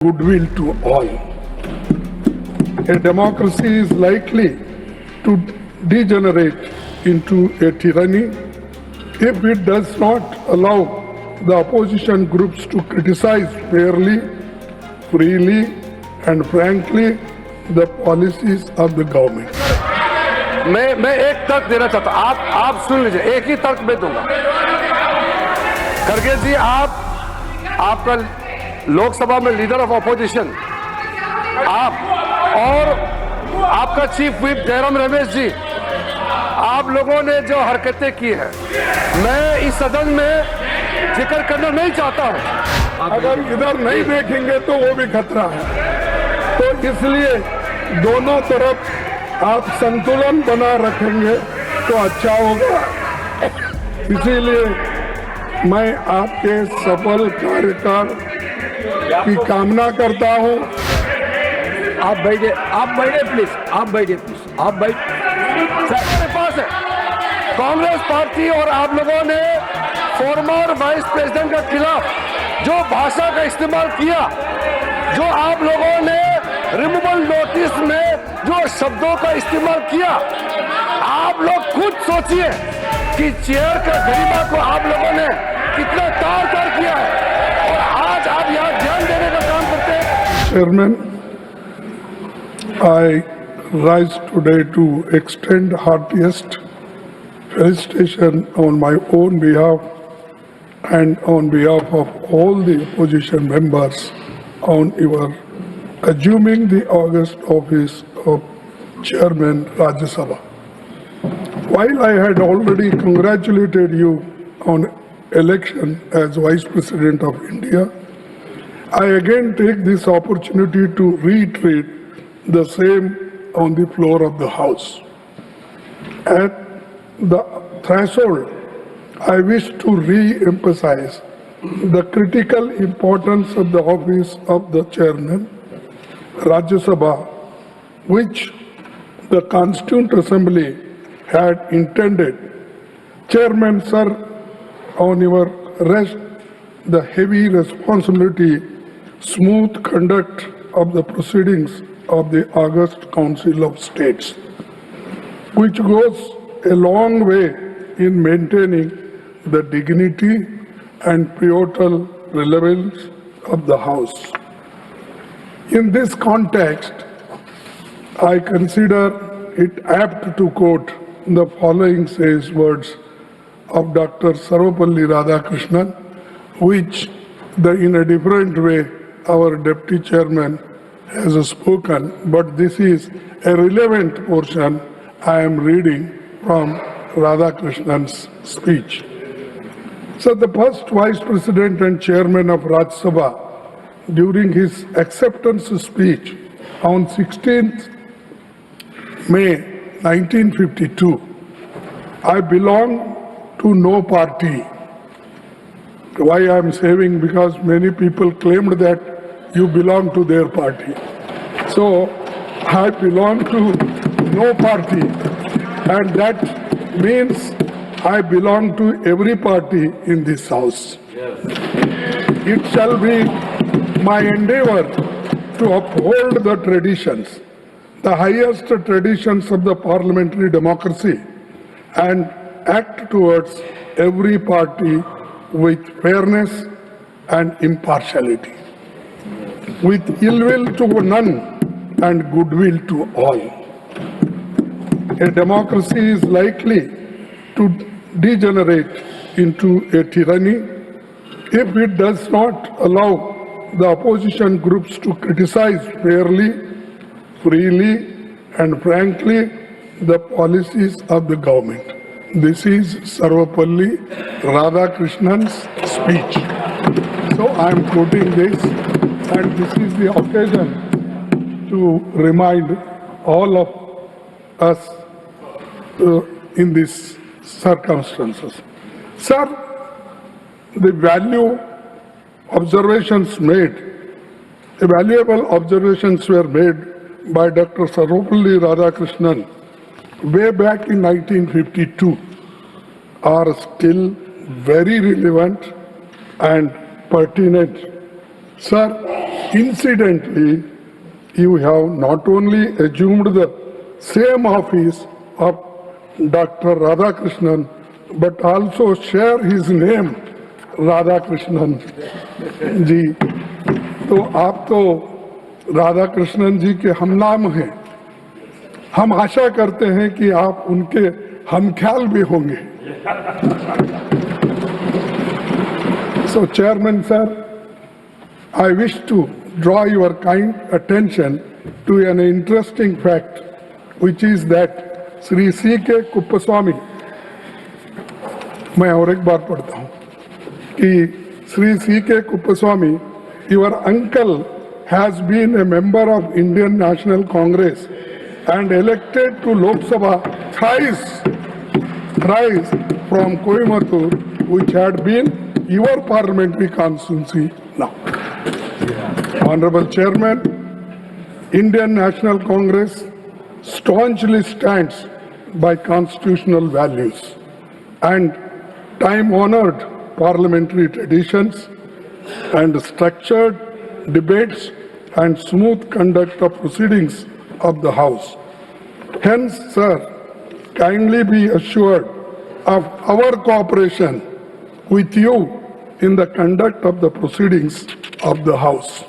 goodwill to all. A democracy is likely to degenerate into a tyranny if it does not allow the opposition groups to criticize fairly, freely and frankly the policies of the government. मैं एक तर्क देना चाहता हूं, आप सुन लीजिए, एक ही तर्क मैं दूंगा। खड़गे जी, आपका लोकसभा में लीडर ऑफ ऑपोजिशन आप और आपका चीफ व्हिप जयराम रमेश जी, आप लोगों ने जो हरकतें की है, मैं इस सदन में जिक्र करना नहीं चाहता हूं। अगर इधर नहीं देखेंगे तो वो भी खतरा है, तो इसलिए दोनों तरफ आप संतुलन बना रखेंगे तो अच्छा होगा। इसीलिए मैं आपके सफल कार्यकाल की कामना करता हूं। आप बैठिए प्लीज, आप बैठ। मेरे पास है कांग्रेस पार्टी और आप लोगों ने फॉर्मर वाइस प्रेसिडेंट के खिलाफ जो भाषा का इस्तेमाल किया, जो आप लोगों ने रिमूवल नोटिस में जो शब्दों का इस्तेमाल किया, आप लोग खुद सोचिए कि चेयर का गरिमा को आप लोगों ने कितना तार किया है और आज आप यहाँ ध्यान देने का काम करते हैं। Chairman, I rise today to extend heartiest felicitation on my own behalf and on behalf of all the opposition members on your assuming the august office of Chairman Rajya Sabha. While I had already congratulated you on election as Vice President of India, I again take this opportunity to reiterate the same on the floor of the House. At the threshold, I wish to re-emphasize the critical importance of the office of the Chairman, Rajya Sabha, which the Constituent Assembly had intended. Chairman, sir, on your rest the heavy responsibility, smooth conduct of the proceedings of the August Council of States, which goes a long way in maintaining the dignity and pivotal relevance of the House. In this context, I consider it apt to quote the following sage words of Dr. Sarvepalli Radhakrishnan, which in a different way our Deputy Chairman has spoken, but this is a relevant portion I am reading from Radhakrishnan's speech. So the first Vice President and Chairman of Rajya Sabha, during his acceptance speech on 16th May 1952, I belong to no party. Why I am saying? Because many people claimed that you belong to their party. So I belong to no party, and that means I belong to every party in this House. It shall be my endeavor to uphold the traditions, the highest traditions of the parliamentary democracy, and act towards every party with fairness and impartiality, with ill will to none and goodwill to all. A democracy is likely to degenerate into a tyranny if it does not allow the opposition groups to criticize fairly, freely and frankly the policies of the government. This is Sarvepalli Radhakrishnan's speech. So I am quoting this, and this is the occasion to remind all of us in these circumstances. Sir, the valuable observations were made by Dr. Sarvepalli Radhakrishnan way back in 1952 are still very relevant and pertinent. Sir, Incidentally, you have not only assumed the same office of Dr. Radhakrishnan, but also share his name, Radhakrishnan जी. तो आप तो राधाकृष्णन जी के हमनाम हैं. हम आशा करते हैं कि आप उनके हमख्याल भी होंगे. So, Chairman sir, I wish to draw your kind attention to an interesting fact, which is that Sri C.K. Kuppaswamy, मैं और एक बार पढ़ता हूँ कि Sri C.K. Kuppaswamy, your uncle has been a member of Indian National Congress and elected to Lok Sabha thrice from Coimbatore, which had been your parliamentary constituency now. Honorable Chairman, Indian National Congress staunchly stands by constitutional values and time-honored parliamentary traditions and structured debates and smooth conduct of proceedings of the House. Hence, sir, kindly be assured of our cooperation with you in the conduct of the proceedings of the House.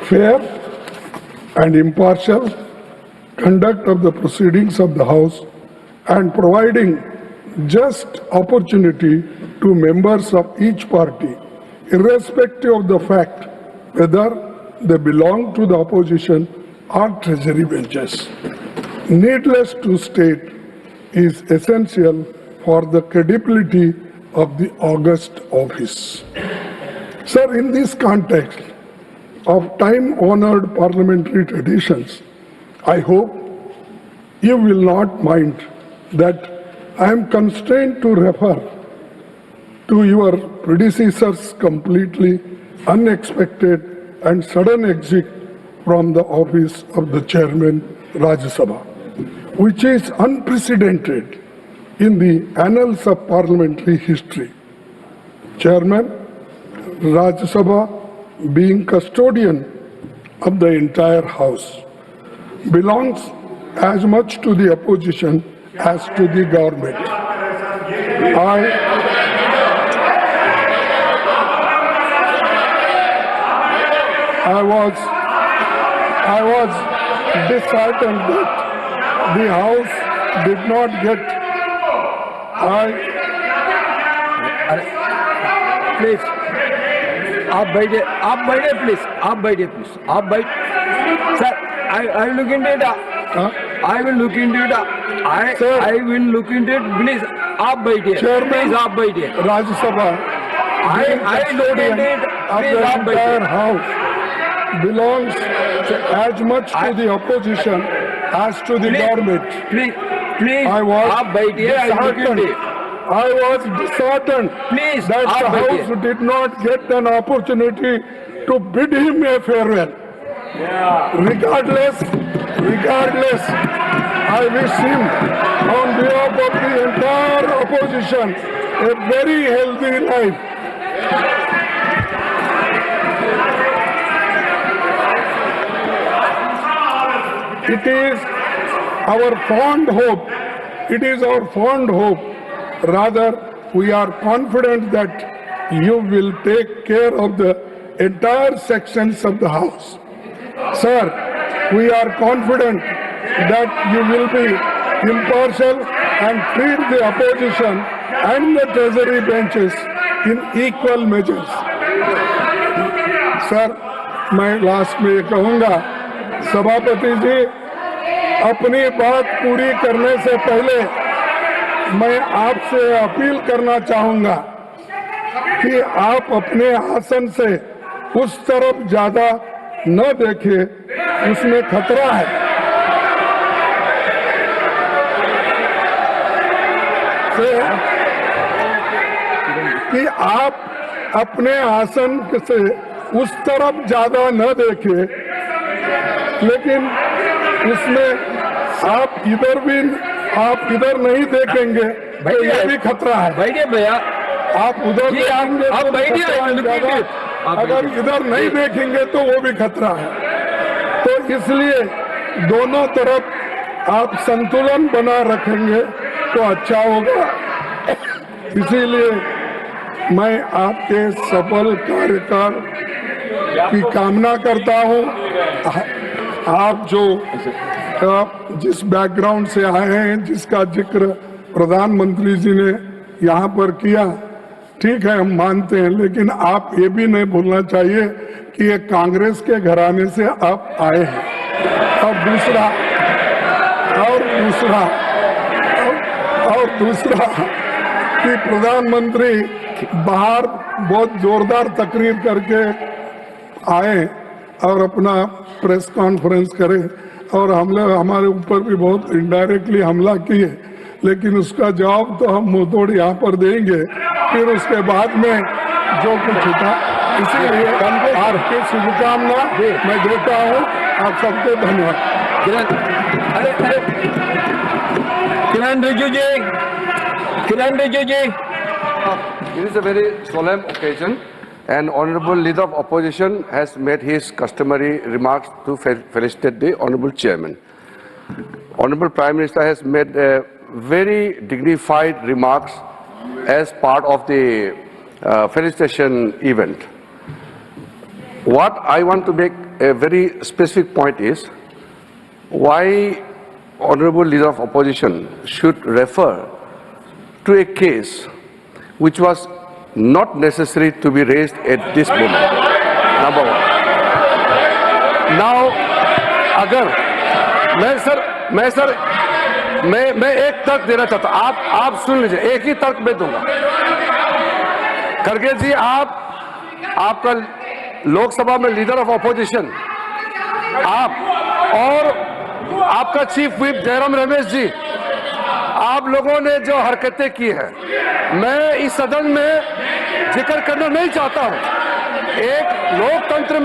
Fair and impartial conduct of the proceedings of the House and providing just opportunity to members of each party, irrespective of the fact whether they belong to the opposition or treasury benches. Needless to state, is essential for the credibility of the august office. Sir, in this context of time-honored parliamentary traditions, I hope you will not mind that I am constrained to refer to your predecessor's completely unexpected and sudden exit from the office of the chairman Rajya Sabha, which is unprecedented in the annals of parliamentary history. Chairman, Rajya Sabha, being custodian of the entire House, belongs as much to the opposition as to the government. I was disheartened that the House did not get. Please आप बैठिए please आप बैठिए sir I will look into it. I will look into it. I will look into it. Please आप बैठिए. Chairman, आप बैठिए. Rajya Sabha, I look into it. of Please the आप बैठिए. entire House belongs as much to the opposition as to the government. Please I was आप बैठिए. I look into disheartened. it. I was disheartened Please, that the आप बैठिए. House did not get an opportunity to bid him a farewell. Regardless, I wish him, on behalf of the entire opposition, a very healthy life. It is our fond hope, rather we are confident that you will take care of the entire sections of the House. Sir, we are confident that you will be impartial and treat the opposition and the treasury benches in equal measures. Sir, मैं last में ये कहूँगा, सभापति जी, अपनी बात पूरी करने से पहले मैं आपसे अपील करना चाहूँगा कि आप अपने आसन से उस तरफ ज्यादा न देखें, उसमें खतरा है। कि आप अपने आसन से उस तरफ ज्यादा न देखें, लेकिन उसमें आप इधर नहीं देखेंगे, तो ये भी खतरा है। बैठिए भैया. आप उधर जी, देखेंगे आप तो बैठिए, खतरा है look at ज्यादा। it. आप अगर बैठिए। इधर नहीं देखेंगे तो वो भी खतरा है। तो इसलिए दोनों तरफ आप संतुलन बना रखेंगे तो अच्छा होगा। इसीलिए मैं आपके सफल कार्यकाल की कामना करता हूं। आप जिस बैकग्राउंड से आए हैं, जिसका जिक्र प्रधानमंत्री जी ने यहाँ पर किया, ठीक है, हम मानते हैं, लेकिन आप ये भी नहीं भूलना चाहिए कि ये कांग्रेस के घराने से आप आए हैं। और दूसरा कि प्रधानमंत्री बाहर बहुत जोरदार तकरीर करके आए और अपना प्रेस कॉन्फ्रेंस करे और हमारे ऊपर भी बहुत इनडायरेक्टली हमला किए, लेकिन उसका जवाब तो हम मुंह तोड़ यहाँ पर देंगे फिर उसके बाद में जो कुछ था। इसीलिए आपकी शुभकामना मैं देता हूँ। आप सबको धन्यवाद। किरण रिजिजू जी। It is a very solemn occasion, and Honorable Leader of Opposition has made his customary remarks to felicitate the Honorable Chairman. Honorable Prime Minister has made very dignified remarks as part of the felicitation event. What I want to make a very specific point is why Honorable Leader of Opposition should refer to a case which was not necessary to be raised at this moment. Number one. Now, अगर मैं एक तर्क देना चाहता हूं, आप सुन लीजिए, एक ही तर्क मैं दूंगा। खड़गे जी, आपका लोकसभा में लीडर ऑफ ऑपोजिशन, आप और आपका चीफ व्हिप जयराम रमेश जी, आप लोगों ने जो हरकतें की है, मैं इस सदन में जिक्र करना नहीं चाहता हूं। एक लोकतंत्र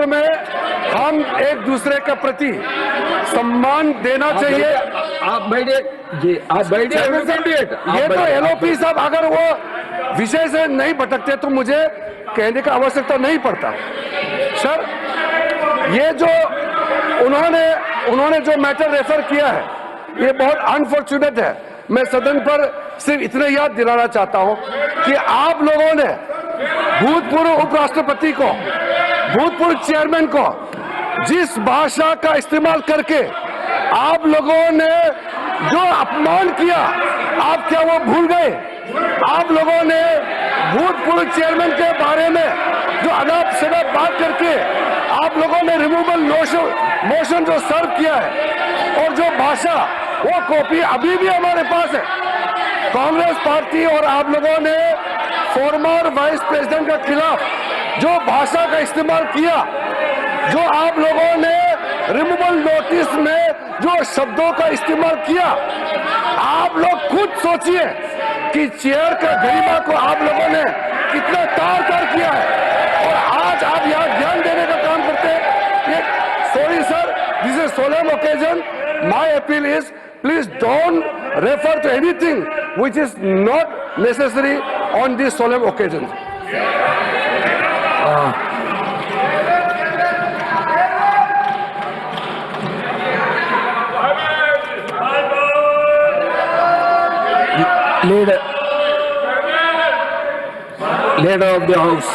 में हम एक दूसरे के प्रति सम्मान देना चाहिए। आप बैठिए जी, आप बैठिए। ये तो एलओपी साहब अगर वो विषय से नहीं भटकते तो मुझे कहने का आवश्यकता नहीं पड़ता। सर, ये जो उन्होंने जो मैटर रेफर किया है, ये बहुत अनफॉर्चुनेट है। मैं सदन पर सिर्फ इतना याद दिलाना चाहता हूं कि आप लोगों ने भूतपूर्व उपराष्ट्रपति को, भूतपूर्व चेयरमैन को जिस भाषा का इस्तेमाल करके आप लोगों ने जो अपमान किया, आप क्या वो भूल गए? आप लोगों ने भूतपूर्व चेयरमैन के बारे में जो अनाप शनाप बात करके आप लोगों ने रिमूवल मोशन जो सर्व किया है, और जो भाषा, वो कॉपी अभी भी हमारे पास है। कांग्रेस पार्टी और आप लोगों ने फॉर्मर वाइस प्रेसिडेंट के खिलाफ जो भाषा का इस्तेमाल किया, जो आप लोगों ने रिमूवल नोटिस में जो शब्दों का इस्तेमाल किया, आप लोग खुद सोचिए कि चेयर का गरिमा को आप लोगों ने कितना तार किया है, और आज आप यहाँ ध्यान देने का काम करते हैं। Sorry sir, this is a solemn occasion. My appeal is, please don't refer to anything which is not necessary on this solemn occasion. Leader of the House.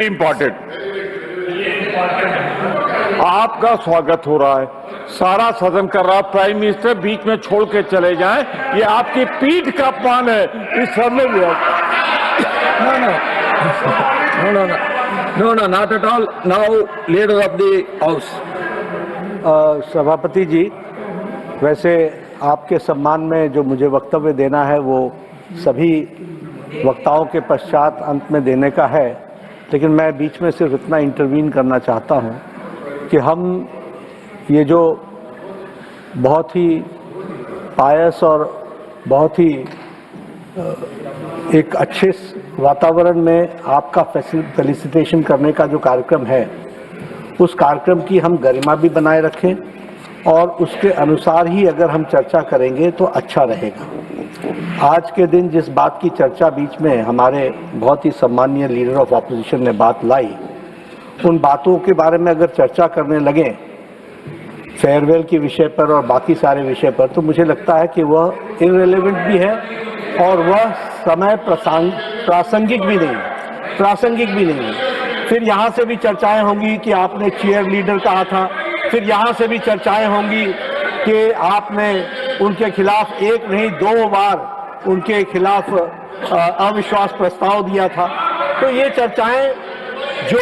Important, आपका स्वागत हो रहा है, सारा सदन कर रहा है, प्राइम मिनिस्टर बीच में छोड़ के चले जाएं, ये आपकी पीठ का अपमान है इस सदन में। No, not at all. Now, leader of the House. सभापति जी, वैसे आपके सम्मान में जो मुझे वक्तव्य देना है वो सभी वक्ताओं के पश्चात अंत में देने का है, लेकिन मैं बीच में सिर्फ इतना इंटरवीन करना चाहता हूं कि हम ये जो बहुत ही पायस और बहुत ही एक अच्छे वातावरण में आपका फेलिसिटेशन करने का जो कार्यक्रम है, उस कार्यक्रम की हम गरिमा भी बनाए रखें और उसके अनुसार ही अगर हम चर्चा करेंगे तो अच्छा रहेगा। आज के दिन जिस बात की चर्चा बीच में हमारे बहुत ही सम्मानीय लीडर ऑफ ऑपोजिशन ने बात लाई, उन बातों के बारे में अगर चर्चा करने लगे फेयरवेल के विषय पर और बाकी सारे विषय पर, तो मुझे लगता है कि वह इररिलेवेंट भी है और वह समय प्रासंगिक भी नहीं है। फिर यहाँ से भी चर्चाएं होंगी कि आपने चीयर लीडर कहा था, फिर यहाँ से भी चर्चाएं होंगी कि आपने उनके खिलाफ एक नहीं 2 बार उनके खिलाफ अविश्वास प्रस्ताव दिया था। तो ये चर्चाएं, जो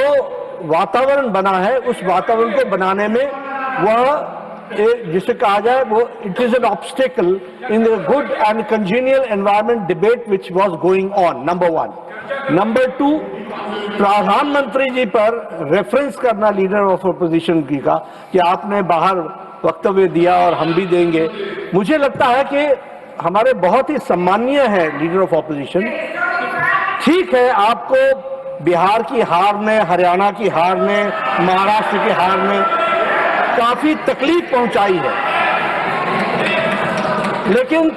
वातावरण बना है उस वातावरण को बनाने में वह जिसे कहा जाए वो it is an obstacle in the good and congenial environment debate which was going on, number 1। Number 2, प्रधानमंत्री जी पर रेफरेंस करना लीडर ऑफ ऑपोजिशन की का कि आपने बाहर वक्तव्य दिया और हम भी देंगे। मुझे लगता है कि हमारे बहुत ही सम्मानीय है लीडर ऑफ ऑपोजिशन। ठीक है, आपको बिहार की हार ने, हरियाणा की हार ने, महाराष्ट्र की हार ने काफी तकलीफ पहुंचाई है, लेकिन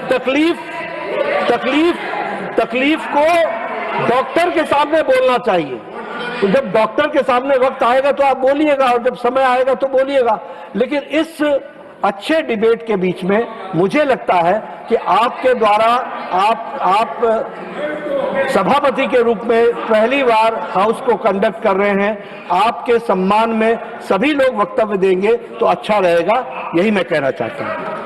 तकलीफ को डॉक्टर के सामने बोलना चाहिए। तो जब डॉक्टर के सामने वक्त आएगा तो आप बोलिएगा और जब समय आएगा तो बोलिएगा। लेकिन इस अच्छे डिबेट के बीच में मुझे लगता है कि आपके द्वारा आप सभापति के रूप में पहली बार हाउस को कंडक्ट कर रहे हैं, आपके सम्मान में सभी लोग वक्तव्य देंगे तो अच्छा रहेगा, यही मैं कहना चाहता हूं।